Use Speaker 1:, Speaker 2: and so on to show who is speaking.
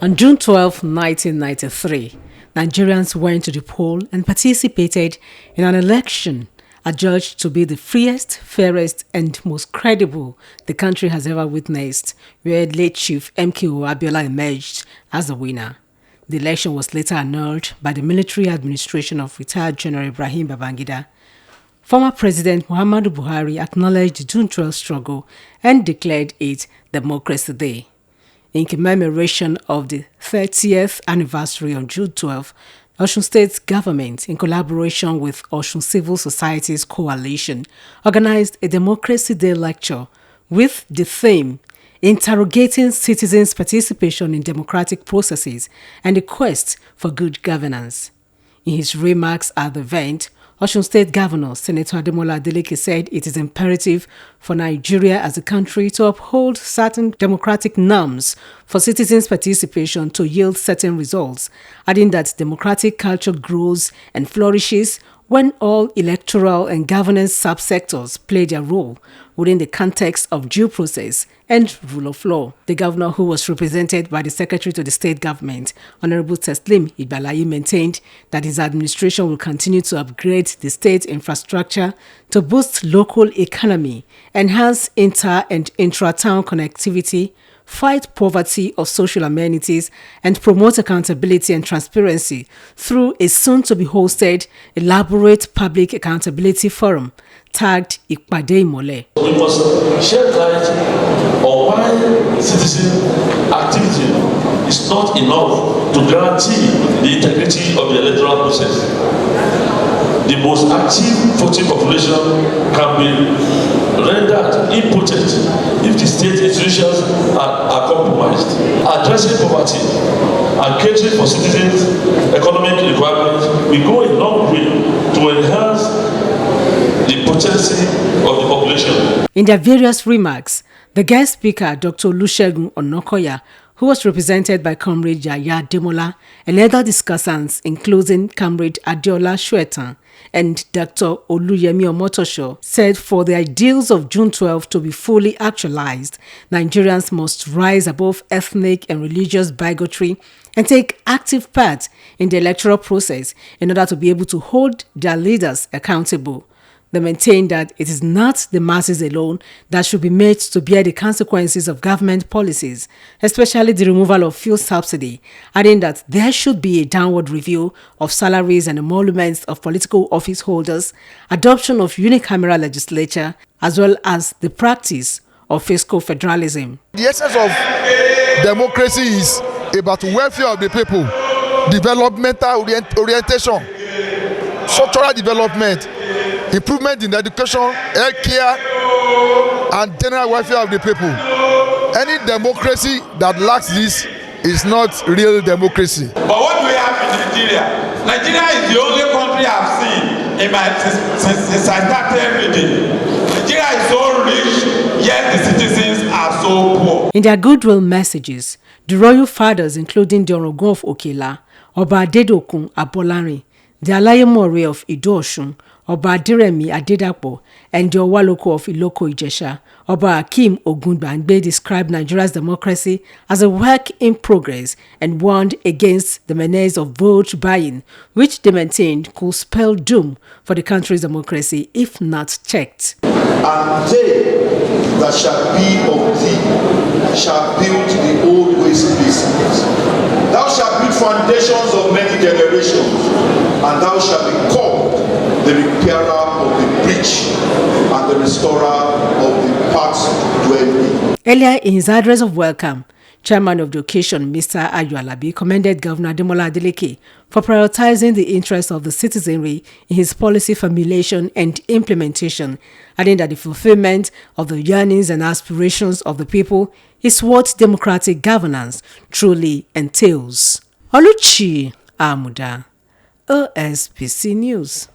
Speaker 1: On June 12, 1993, Nigerians went to the poll and participated in an election adjudged to be the freest, fairest, and most credible the country has ever witnessed, where late Chief MKO Abiola emerged as the winner. The election was later annulled by the military administration of retired General Ibrahim Babangida. Former President Muhammadu Buhari acknowledged the June 12 struggle and declared it Democracy Day. In commemoration of the 30th anniversary on June 12, Osun State government, in collaboration with Osun Civil Society's Coalition, organized a Democracy Day lecture with the theme Interrogating Citizens' Participation in Democratic Processes and the Quest for Good Governance. In his remarks at the event, Osun State Governor Senator Ademola Adeleke said it is imperative for Nigeria as a country to uphold certain democratic norms for citizens' participation to yield certain results, adding that democratic culture grows and flourishes when all electoral and governance subsectors play their role within the context of due process and rule of law. The governor, who was represented by the secretary to the state government, Honorable Teslim Ibalayi, maintained that his administration will continue to upgrade the state infrastructure to boost local economy, enhance inter- and intra-town connectivity, fight poverty of social amenities, and promote accountability and transparency through a soon-to-be-hosted, elaborate public accountability forum tagged Ipade Imole.
Speaker 2: We must shed light on why citizen activity is not enough to guarantee the integrity of the electoral process. The most active voting population can be rendered impotent if the state institutions are compromised. Addressing poverty and catering for citizens' economic requirements will go a long way to enhance the potency of the population.
Speaker 1: In their various remarks, the guest speaker, Dr. Olusegun Onokoya, who was represented by Comrade Yaya Demola, and other discussants, including Comrade Adeola Shuetan and Dr. Oluyemi Omotosho, said for the ideals of June 12 to be fully actualized, Nigerians must rise above ethnic and religious bigotry and take active part in the electoral process in order to be able to hold their leaders accountable. They maintain that it is not the masses alone that should be made to bear the consequences of government policies, especially the removal of fuel subsidy, adding that there should be a downward review of salaries and emoluments of political office holders, adoption of unicameral legislature, as well as the practice of fiscal federalism.
Speaker 3: The essence of democracy is about welfare of the people, developmental orientation, structural development, improvement in education, healthcare, and general welfare of the people. Any democracy that lacks this is not real democracy.
Speaker 4: But what do we have in Nigeria? Nigeria is the only country I've seen since I started reading. Nigeria is so rich, yet the citizens are so poor.
Speaker 1: In their goodwill messages, the royal fathers, including the Orogun of Okela, Oba Adedokun Abolari, the Alayemore of Ido-Osun, Oba Aderemi Adedapo, and the Owaloko of Iloko Ijesha, Oba Hakeem Ogungbangbe, described Nigeria's democracy as a work in progress and warned against the menace of vote buying, which they maintained could spell doom for the country's democracy if not checked.
Speaker 5: And they that shall be of thee shall build the old waste places. Thou shalt build foundations of many generations, and thou shalt be called the repairer of the breach and the restorer of the parts dwelling.
Speaker 1: Earlier in his address of welcome, Chairman of the occasion, Mr. Ayo Alabi, commended Governor Ademola Adeleke for prioritizing the interests of the citizenry in his policy formulation and implementation, adding that the fulfillment of the yearnings and aspirations of the people is what democratic governance truly entails. Oluchi Amuda, OSBC News.